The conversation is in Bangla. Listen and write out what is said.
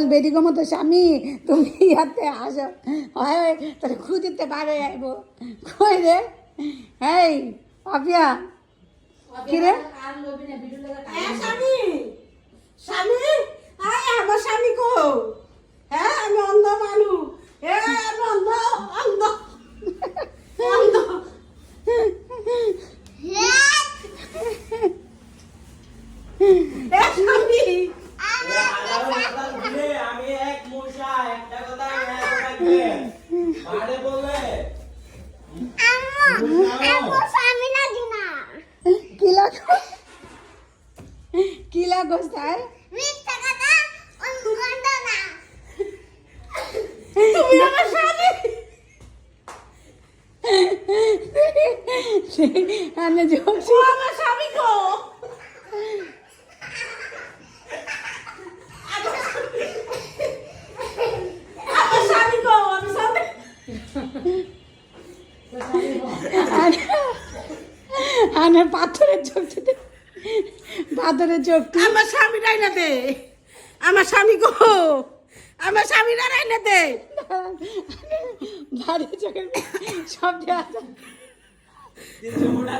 বেরিগো মতো স্বামী তুমি ইয়াতে আসো হয় তোর খুঁজিতে পারে আইব কই রে এই পাপিয়া কি রে স্বামী স্বামী আয় আমার স্বামী কো হ্যাঁ আমি অন্ধ মানুষ আমি অন্ধ অন্ধ অন্ধ স্বামী আমি এক মশা একটা কথা রাখবে মারে বলে কি লাগো স্যার তুমি আমার স্বামী আমি যোগছি ও আমার স্বামী কো আমার স্বামী কো আমার স্বামী আনে পাথরের চোখ পাথরের চোখ আমার স্বামী রাইনা দে আমার স্বামী গো আমার স্বামী রাইনা দে ভারী চোখের সব দেওয়া তিনশো মোটা